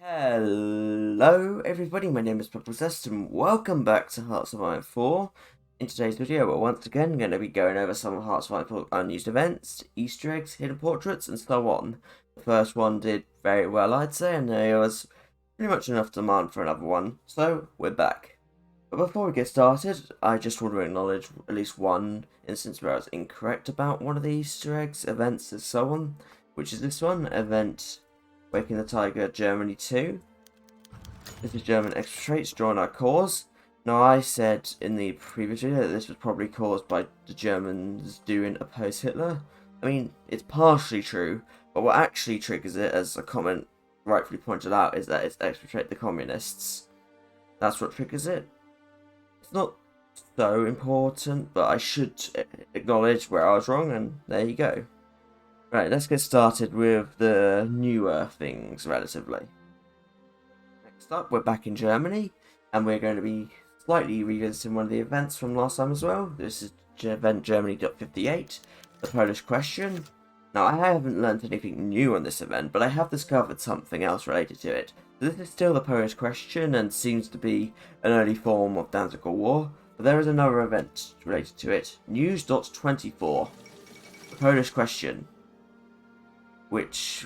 Hello everybody, my name is Possessed and welcome back to Hearts of Iron 4. In today's video we're once again going to be going over some of Hearts of Iron 4 unused events, Easter eggs, hidden portraits and so on. The first one did very well I'd say, and there was pretty much enough demand for another one, so we're back. But before we get started, I just want to acknowledge at least one instance where I was incorrect about one of the Easter eggs, events and so on, which is this one, event Waking the Tiger, Germany 2. This is German exfiltrates, join our cause. Now I said in the previous video that this was probably caused by the Germans doing oppose Hitler. I mean, it's partially true, but what actually triggers it, as a comment rightfully pointed out, is that it's exfiltrate the communists. That's what triggers it. It's not so important, but I should acknowledge where I was wrong, and there you go. Right, let's get started with the newer things, relatively. Next up, we're back in Germany, and we're going to be slightly revisiting one of the events from last time as well. This is event Germany.58, the Polish question. Now, I haven't learned anything new on this event, but I have discovered something else related to it. So this is still the Polish question, and seems to be an early form of Danzig War, but there is another event related to it, News.24, the Polish question,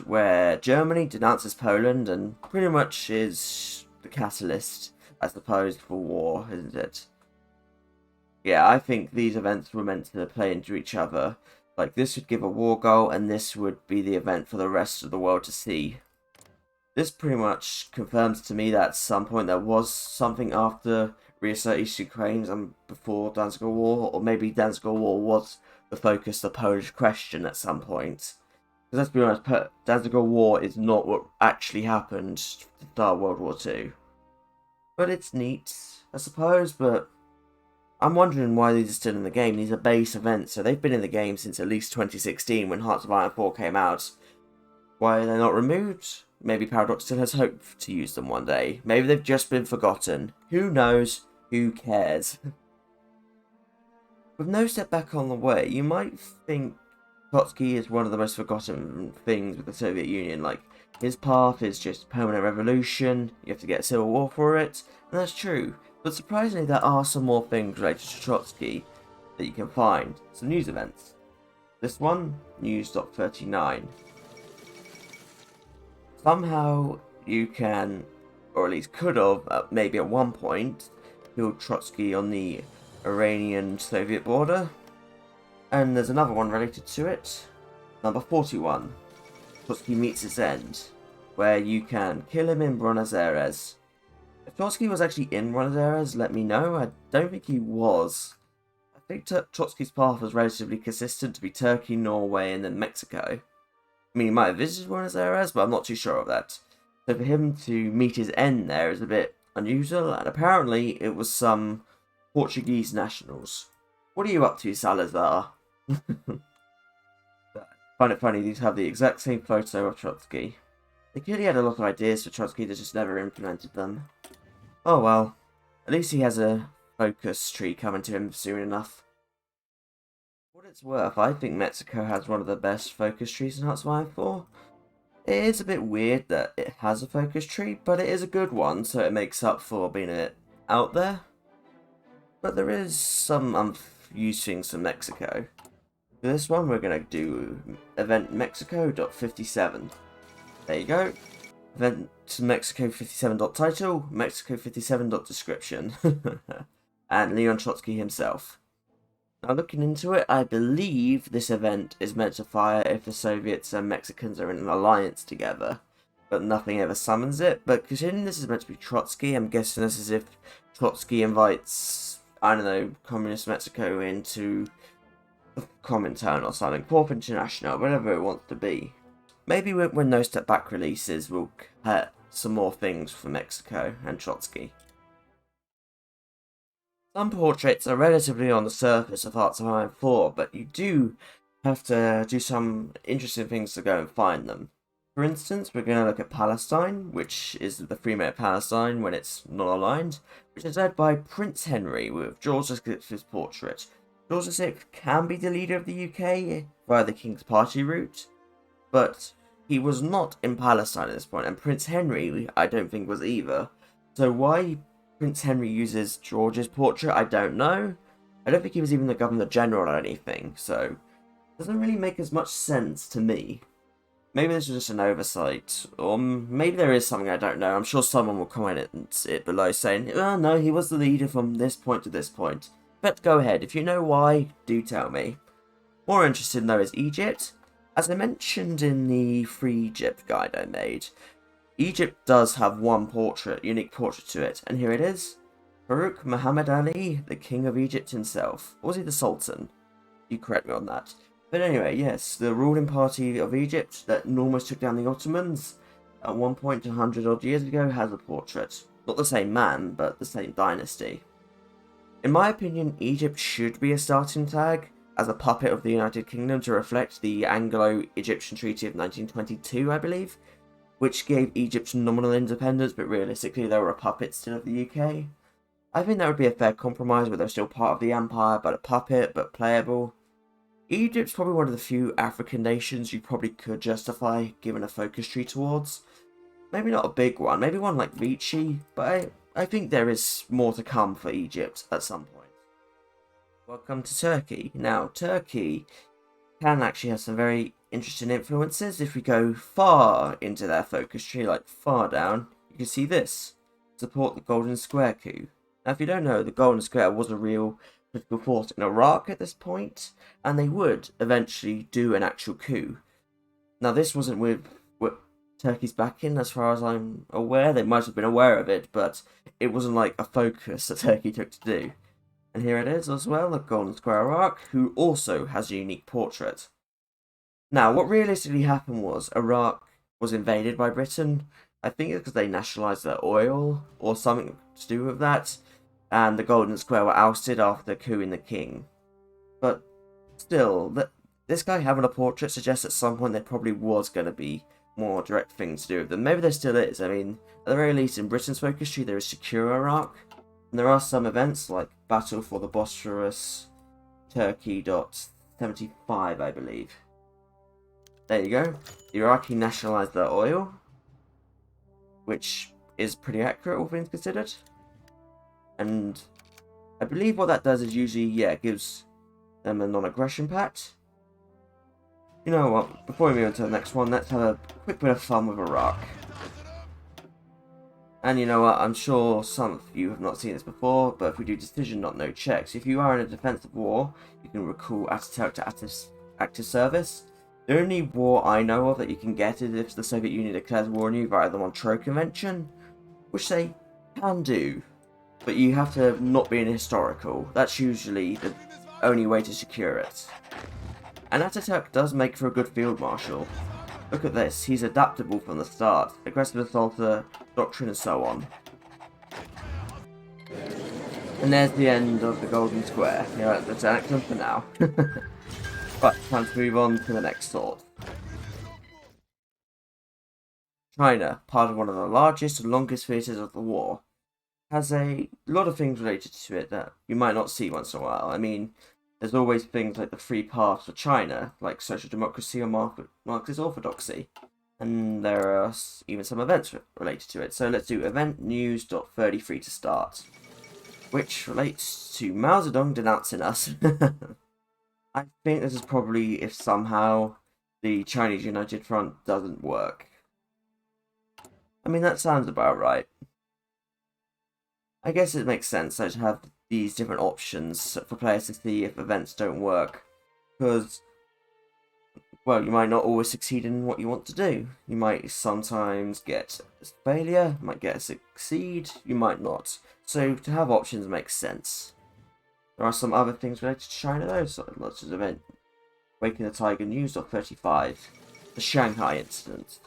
where Germany denounces Poland and pretty much is the catalyst, I suppose, for war, isn't it? Yeah, I think these events were meant to play into each other. Like, this would give a war goal, and this would be the event for the rest of the world to see. This pretty much confirms to me that at some point there was something after Reassert East Ukraine and before Danzig War, or maybe Danzig War was the focus of the Polish question at some point. Because let's be honest, Danzig War is not what actually happened to start World War II. But it's neat, I suppose, but I'm wondering why these are still in the game. These are base events, so they've been in the game since at least 2016 when Hearts of Iron 4 came out. Why are they not removed? Maybe Paradox still has hope to use them one day. Maybe they've just been forgotten. Who knows? Who cares? With no step back on the way, you might think Trotsky is one of the most forgotten things with the Soviet Union. Like, his path is just permanent revolution, you have to get a civil war for it, and that's true. But surprisingly, there are some more things related to Trotsky that you can find. Some news events. This one, News.39. Somehow you can, or at least could have, maybe at one point, killed Trotsky on the Iranian-Soviet border. And there's another one related to it. Number 41. Trotsky meets its end, where you can kill him in Buenos Aires. If Trotsky was actually in Buenos Aires, let me know. I don't think he was. I think Trotsky's path was relatively consistent to be Turkey, Norway, and then Mexico. I mean, he might have visited Buenos Aires, but I'm not too sure of that. So for him to meet his end there is a bit unusual, and apparently it was some Portuguese nationals. What are you up to, Salazar? Find it funny, these have the exact same photo of Trotsky. They clearly had a lot of ideas for Trotsky, they just never implemented them. Oh well, at least he has a focus tree coming to him soon enough. For what it's worth, I think Mexico has one of the best focus trees in Hearts of Iron 4. It is a bit weird that it has a focus tree, but it is a good one, so it makes up for being a bit out there. But there is some unused things from Mexico. For this one, we're going to do event Mexico.57. There you go. Event Mexico 57.title, Mexico 57.description. And Leon Trotsky himself. Now looking into it, I believe this event is meant to fire if the Soviets and Mexicans are in an alliance together. But nothing ever summons it. But considering this is meant to be Trotsky, I'm guessing this is if Trotsky invites, I don't know, Communist Mexico into the Comintern or something, Fourth International, whatever it wants to be. Maybe when No Step Back releases, we'll get some more things for Mexico and Trotsky. Some portraits are relatively on the surface of Hearts of Iron 4, but you do have to do some interesting things to go and find them. For instance, we're going to look at Palestine, which is the Freemate Palestine when it's not aligned, which is led by Prince Henry with George VI's portrait. George VI can be the leader of the UK via the King's Party route, but he was not in Palestine at this point, and Prince Henry, I don't think, was either. So why Prince Henry uses George's portrait, I don't know. I don't think he was even the Governor General or anything, so it doesn't really make as much sense to me. Maybe this was just an oversight, or maybe there is something I don't know. I'm sure someone will comment it below saying, oh no, he was the leader from this point to this point. But go ahead, if you know why, do tell me. More interesting though is Egypt. As I mentioned in the Free Egypt guide I made, Egypt does have one portrait, unique portrait to it, and here it is. Farouk Muhammad Ali, the King of Egypt himself. Or was he the Sultan? You correct me on that. But anyway, yes, the ruling party of Egypt that almost took down the Ottomans at one point 100 odd years ago has a portrait. Not the same man, but the same dynasty. In my opinion, Egypt should be a starting tag as a puppet of the United Kingdom to reflect the Anglo-Egyptian Treaty of 1922, I believe, which gave Egypt nominal independence, but realistically they were a puppet still of the UK. I think that would be a fair compromise where they're still part of the empire, but a puppet, but playable. Egypt's probably one of the few African nations you probably could justify giving a focus tree towards. Maybe not a big one, maybe one like Vichy, but I think there is more to come for Egypt at some point. Welcome to Turkey. Now, Turkey can actually have some very interesting influences. If we go far into their focus tree, like far down, you can see this. Support the Golden Square coup. Now, if you don't know, the Golden Square was a real political force in Iraq at this point, and they would eventually do an actual coup. Now, this wasn't with Turkey's backing, as far as I'm aware. They might have been aware of it, but it wasn't like a focus that Turkey took to do. And here it is as well, the Golden Square Iraq, who also has a unique portrait. Now, what realistically happened was Iraq was invaded by Britain. I think it's because they nationalised their oil, or something to do with that, and the Golden Square were ousted after the coup in the king. But still, this guy having a portrait suggests at some point there probably was going to be more direct things to do with them. Maybe there still is. I mean, at the very least, in Britain's focus tree, there is Secure Iraq. And there are some events like Battle for the Bosphorus, Turkey.75, I believe. There you go. The Iraqi nationalised their oil, which is pretty accurate, all things considered. And I believe what that does is usually, it gives them a non-aggression pact. You know what, before we move on to the next one, let's have a quick bit of fun with Iraq. And you know what, I'm sure some of you have not seen this before, but if we do decision not no checks, if you are in a defensive war, you can recall Ataturk to active service. The only war I know of that you can get is if the Soviet Union declares war on you via the Montreux Convention, which they can do, but you have to not be an historical. That's usually the only way to secure it. And Ataturk does make for a good field marshal. Look at this, he's adaptable from the start. Aggressive assaulter, doctrine and so on. And there's the end of the Golden Square. Yeah, that's excellent for now. But, time to move on to the next thought. China, part of one of the largest and longest theatres of the war, has a lot of things related to it that you might not see once in a while. I mean, there's always things like the free pass for China, like social democracy or Marxist orthodoxy. And there are even some events related to it. So let's do event news.33 to start, which relates to Mao Zedong denouncing us. I think this is probably if somehow the Chinese United Front doesn't work. I mean, that sounds about right. I guess it makes sense though to have these different options for players to see if events don't work, because, well, you might not always succeed in what you want to do. You might sometimes get a failure, you might get a succeed, you might not. So to have options makes sense. There are some other things related to China though, such as event Waking the Tiger News.35, the Shanghai incident.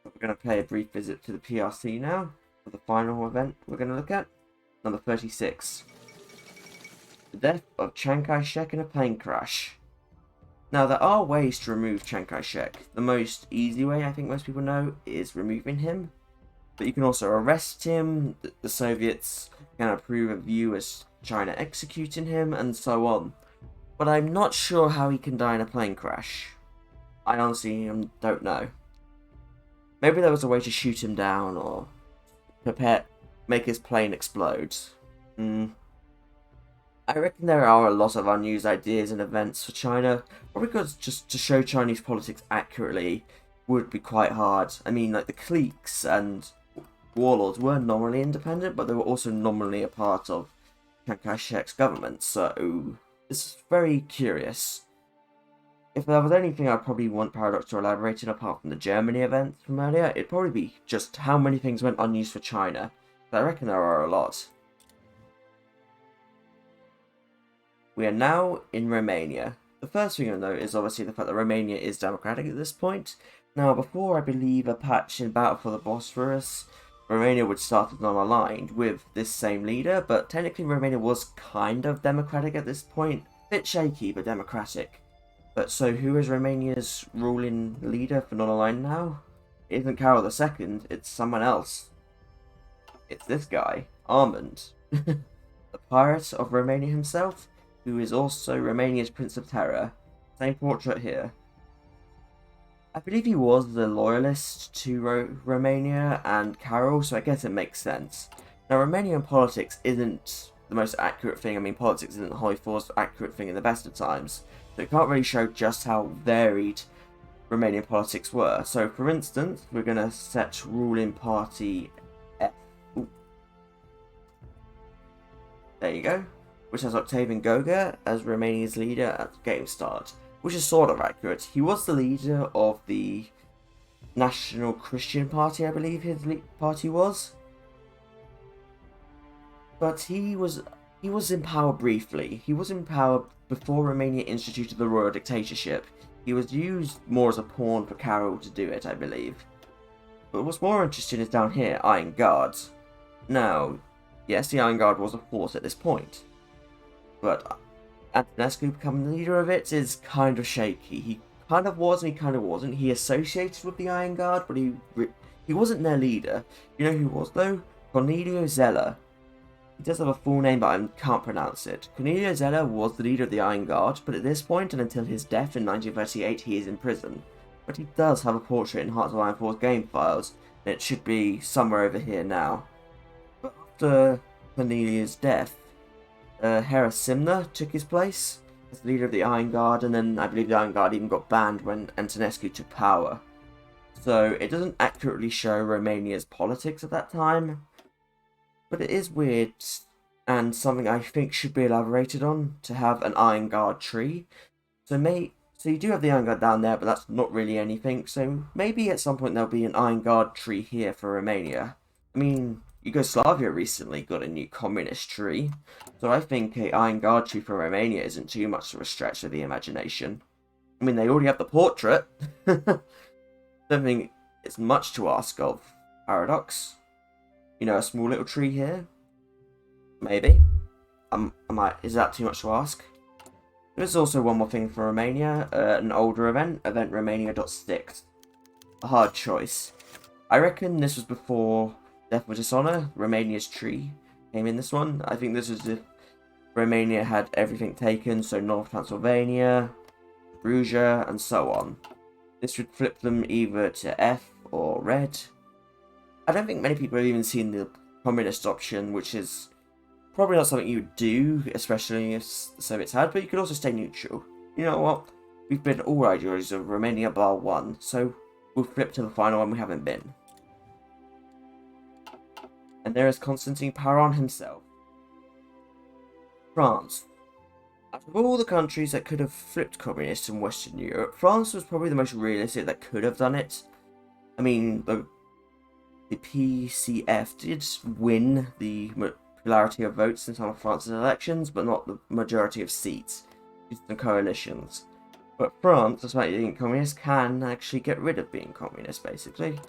We're going to pay a brief visit to the PRC now, for the final event we're going to look at. Number 36. The death of Chiang Kai-shek in a plane crash. Now, there are ways to remove Chiang Kai-shek. The most easy way, I think most people know, is removing him. But you can also arrest him, the Soviets can approve of you as China executing him, and so on. But I'm not sure how he can die in a plane crash. I honestly don't know. Maybe there was a way to shoot him down or make his plane explode. I reckon there are a lot of unused ideas and events for China, probably because just to show Chinese politics accurately would be quite hard. I mean, like the cliques and warlords were nominally independent, but they were also nominally a part of Chiang Kai-shek's government, so it's very curious. If there was anything I'd probably want Paradox to elaborate on apart from the Germany event from earlier, it'd probably be just how many things went unused for China. I reckon there are a lot. We are now in Romania. The first thing you'll note is obviously the fact that Romania is democratic at this point. Now, before I believe a patch in Battle for the Bosphorus, Romania would start as non-aligned with this same leader, but technically Romania was kind of democratic at this point. Bit shaky, but democratic. But so who is Romania's ruling leader for non-aligned now? It isn't Carol II, it's someone else. It's this guy, Armand. The pirate of Romania himself, who is also Romania's Prince of Terror. Same portrait here. I believe he was the loyalist to Romania and Carol, so I guess it makes sense. Now, Romanian politics isn't the most accurate thing. I mean, politics isn't HOI4's accurate thing in the best of times, so it can't really show just how varied Romanian politics were. So, for instance, we're going to set ruling party F. Ooh. There you go. Which has Octavian Goga as Romania's leader at the game start, which is sort of accurate. He was the leader of the National Christian Party, I believe his party was. But he was in power briefly. He was in power before Romania instituted the royal dictatorship. He was used more as a pawn for Carol to do it, I believe. But what's more interesting is down here, Iron Guard. Now, yes, the Iron Guard was a force at this point. But Antonescu becoming the leader of it is kind of shaky. He kind of was and he kind of wasn't. He associated with the Iron Guard, but he wasn't their leader. You know who was though? Cornelio Zeller. He does have a full name, but I can't pronounce it. Cornelio Zeller was the leader of the Iron Guard, but at this point and until his death in 1938, he is in prison. But he does have a portrait in Hearts of Iron 4's game files, and it should be somewhere over here now. But after Cornelius' death, Hera Simner took his place as the leader of the Iron Guard, and then I believe the Iron Guard even got banned when Antonescu took power. So it doesn't accurately show Romania's politics at that time, but it is weird and something I think should be elaborated on to have an Iron Guard tree. So you do have the Iron Guard down there, but that's not really anything. So maybe at some point there'll be an Iron Guard tree here for Romania. I mean, Yugoslavia recently got a new communist tree, so I think a Iron Guard tree for Romania isn't too much of a stretch of the imagination. I mean, they already have the portrait. Don't think it's much to ask of Paradox. You know, a small little tree here? Maybe. Is that too much to ask? There's also one more thing for Romania, an older event Romania.6. A hard choice. I reckon this was before Death with Dishonor, Romania's tree, came in this one. I think this was if Romania had everything taken, so North Transylvania, Bruges, and so on. This would flip them either to F or red. I don't think many people have even seen the communist option, which is probably not something you would do, especially if the Soviets had, but you could also stay neutral. You know what? We've been all ideologies of Romania bar one, so we'll flip to the final one we haven't been. And there is Constantine Paron himself. France. Out of all the countries that could have flipped communist in Western Europe, France was probably the most realistic that could have done it. I mean, the PCF did win the popularity of votes in some of France's elections, but not the majority of seats due to the coalitions. But France, despite being communist, can actually get rid of being communist, basically.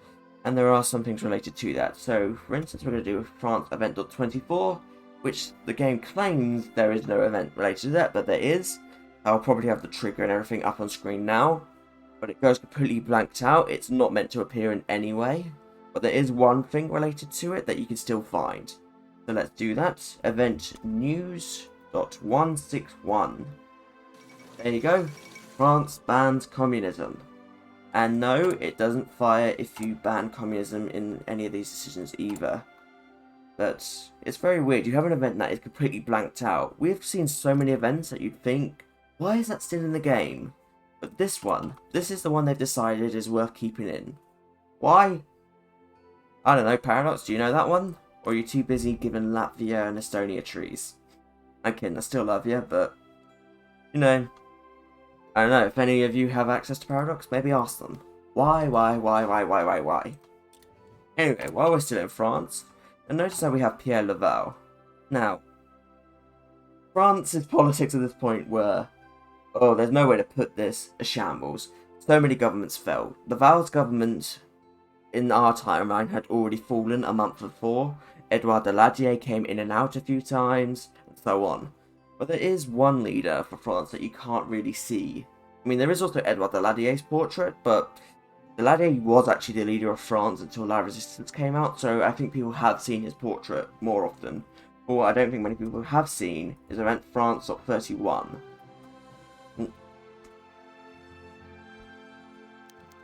And there are some things related to that. So, for instance, we're going to do France event.24, which the game claims there is no event related to that, but there is. I'll probably have the trigger and everything up on screen now, but it goes completely blanked out. It's not meant to appear in any way, but there is one thing related to it that you can still find. So let's do that. Event news.161. There you go. France bans communism. And no, it doesn't fire if you ban communism in any of these decisions either. But it's very weird. You have an event that is completely blanked out. We've seen so many events that you'd think, why is that still in the game? But this is the one they've decided is worth keeping in. Why? I don't know, Paradox, do you know that one? Or are you too busy giving Latvia and Estonia trees? I'm kidding, I still love you, but, you know, I don't know, if any of you have access to Paradox, maybe ask them. Why? Anyway, while we're still in France, and notice how we have Pierre Laval. Now, France's politics at this point were, oh, there's no way to put this, a shambles. So many governments fell. Laval's government, in our timeline, had already fallen a month before. Edouard Daladier came in and out a few times, and so on. But there is one leader for France that you can't really see. I mean, there is also Edouard Daladier's portrait, but Daladier was actually the leader of France until La Resistance came out, so I think people have seen his portrait more often. But what I don't think many people have seen is Event France 31.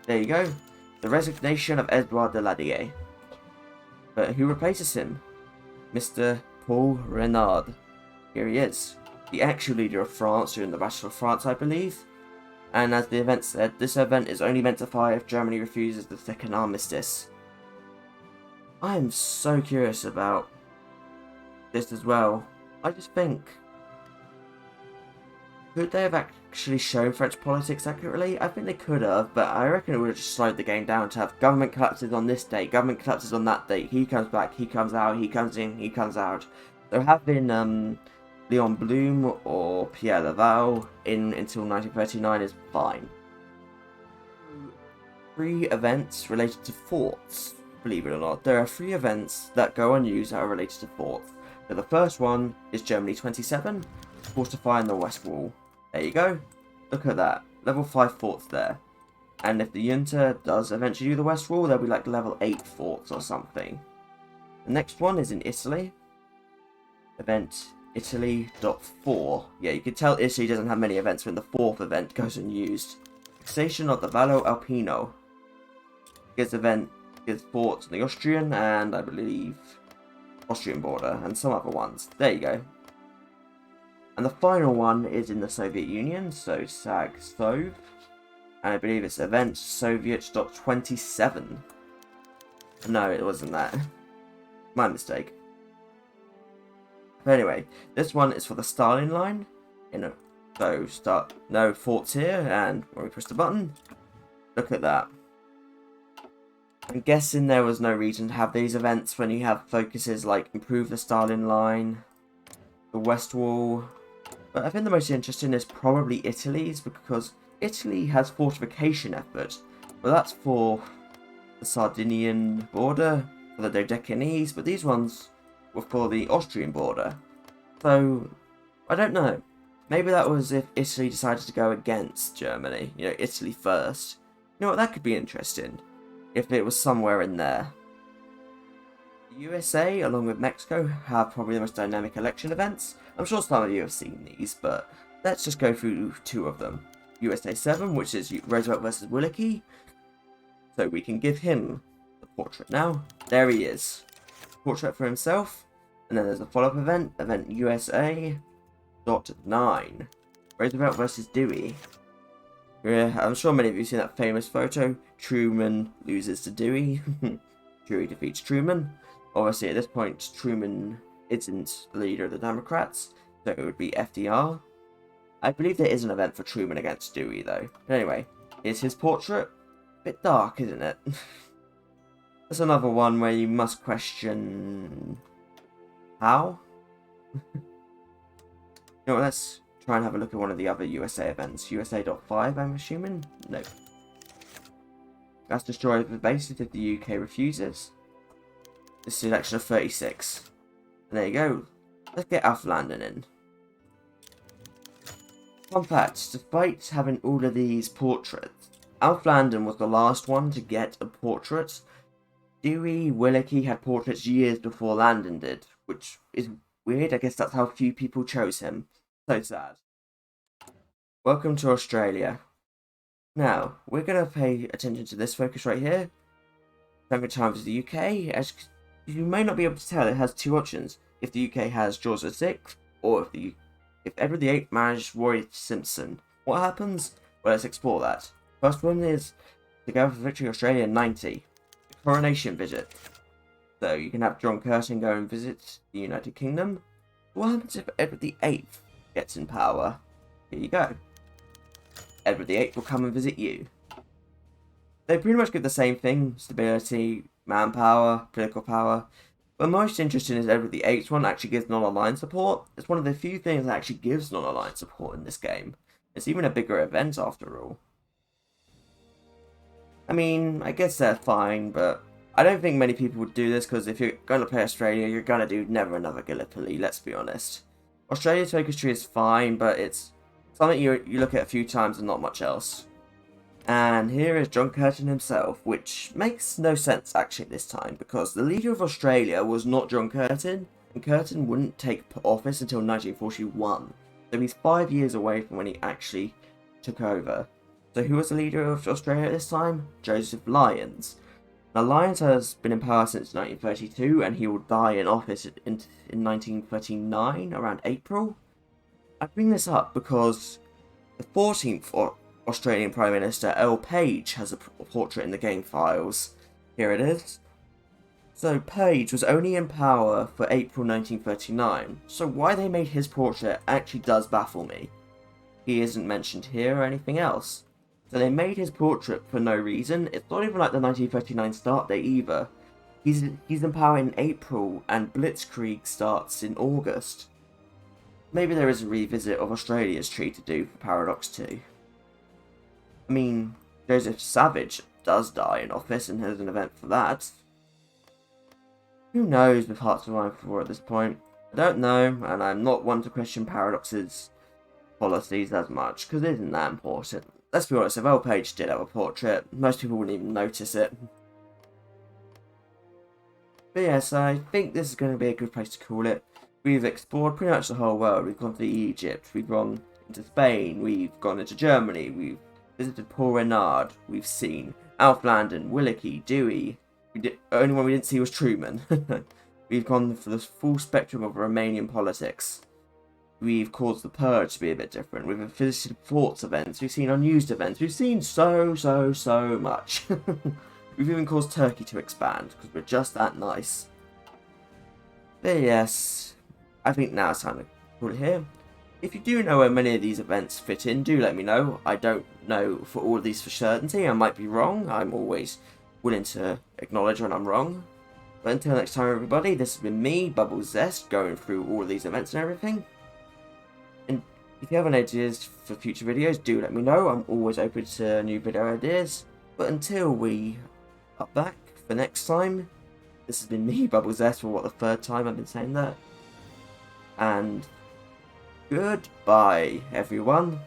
There you go. The resignation of Edouard Daladier. But who replaces him? Mr. Paul Renard. Here he is. The actual leader of France during the Battle of France, I believe. And as the event said, this event is only meant to fire if Germany refuses the second armistice. I am so curious about this as well. I just think, could they have actually shown French politics accurately? I think they could have, but I reckon it would have just slowed the game down to have government collapses on this date, government collapses on that date, he comes back, he comes out, he comes in, he comes out. There have been Leon Blum or Pierre Laval in until 1939 is fine. 3 events related to forts, believe it or not. There are 3 events that go unused that are related to forts. So the first one is Germany 27, fortifying the West Wall. There you go. Look at that. Level 5 forts there. And if the junta does eventually do the West Wall, they'll be like level 8 forts or something. The next one is in Italy. Event Italy.4. Yeah, you can tell Italy doesn't have many events when the 4th event goes unused. Fixation of the Vallo Alpino. Gives forts on the Austrian and I believe Austrian border and some other ones. There you go. And the final one is in the Soviet Union, so SAG-SOV. And I believe it's event Soviet.27. No, it wasn't that. My mistake. But anyway, this one is for the Stalin line. No forts here, and when we press the button, look at that. I'm guessing there was no reason to have these events when you have focuses like improve the Stalin line, the West Wall. But I think the most interesting is probably Italy's, because Italy has fortification efforts, but that's for the Sardinian border, for the Dodecanese, but these ones were for the Austrian border. So, I don't know. Maybe that was if Italy decided to go against Germany. You know, Italy first. You know what, that could be interesting. If it was somewhere in there. The USA, along with Mexico, have probably the most dynamic election events. I'm sure some of you have seen these, but let's just go through 2 of them. USA 7, which is Roosevelt versus Willkie. So we can give him the portrait now. There he is. Portrait for himself. And then there's a follow-up event, event USA.9. Roosevelt versus Dewey. Yeah, I'm sure many of you have seen that famous photo. Truman loses to Dewey. Dewey defeats Truman. Obviously, at this point, Truman isn't the leader of the Democrats, so it would be FDR. I believe there is an event for Truman against Dewey, though. But anyway, here's his portrait. Bit dark, isn't it? That's another one where you must question... how? You know what, let's try and have a look at one of the other USA events. USA.5, I'm assuming? Nope. That's destroyed the bases if the UK refuses. This is election of 36. And there you go. Let's get Alf Landon in. Fun fact, despite having all of these portraits, Alf Landon was the last one to get a portrait. Dewey, Willkie had portraits years before Landon did, which is weird. I guess that's how few people chose him. So sad. Welcome to Australia. Now, we're going to pay attention to this focus right here. Second time is the UK. As you may not be able to tell, it has two options. If the UK has George VI, or if Edward VIII marries Roy Simpson. What happens? Well, let's explore that. First one is Together for Victory Australia 90. The coronation visit. So you can have John Curtin go and visit the United Kingdom. What happens if Edward VIII gets in power? Here you go. Edward VIII will come and visit you. They pretty much give the same thing: stability, manpower, political power. But most interesting is Edward VIII's one actually gives non-aligned support. It's one of the few things that actually gives non-aligned support in this game. It's even a bigger event after all. I mean, I guess they're fine, but I don't think many people would do this, because if you're going to play Australia, you're going to do Never Another Gallipoli, let's be honest. Australia's focus tree is fine, but it's something you look at a few times and not much else. And here is John Curtin himself, which makes no sense actually this time, because the leader of Australia was not John Curtin, and Curtin wouldn't take office until 1941, so he's 5 years away from when he actually took over. So who was the leader of Australia at this time? Joseph Lyons. Now Lyons has been in power since 1932, and he will die in office in 1939, around April. I bring this up because the 14th Australian Prime Minister, Earl Page, has a portrait in the game files. Here it is. So Page was only in power for April 1939, so why they made his portrait actually does baffle me. He isn't mentioned here or anything else. So they made his portrait for no reason. It's not even like the 1939 start date either. He's in power in April and Blitzkrieg starts in August. Maybe there is a revisit of Australia's tree to do for Paradox 2. I mean, Joseph Savage does die in office and has an event for that. Who knows with Hearts of Iron 4 at this point? I don't know, and I'm not one to question Paradox's policies as much, because it isn't that important. Let's be honest, if Earl Page did have a portrait, most people wouldn't even notice it. But yes, I think this is going to be a good place to call it. We've explored pretty much the whole world. We've gone to Egypt, we've gone into Spain, we've gone into Germany, we've visited Paul Renard, we've seen Alf Landon, Willicke, Dewey. The only one we didn't see was Truman. We've gone for the full spectrum of Romanian politics. We've caused the Purge to be a bit different. We've visited Forts events, we've seen Unused events, we've seen so much. We've even caused Turkey to expand, because we're just that nice. But yes, I think now it's time to call it here. If you do know where many of these events fit in, do let me know. I don't know for all of these for certainty. I might be wrong. I'm always willing to acknowledge when I'm wrong. But until next time, everybody, this has been me, Bubble Zest, going through all of these events and everything. And if you have any ideas for future videos, do let me know. I'm always open to new video ideas. But until we are back for next time, this has been me, Bubble Zest, for the third time I've been saying that. And goodbye, everyone.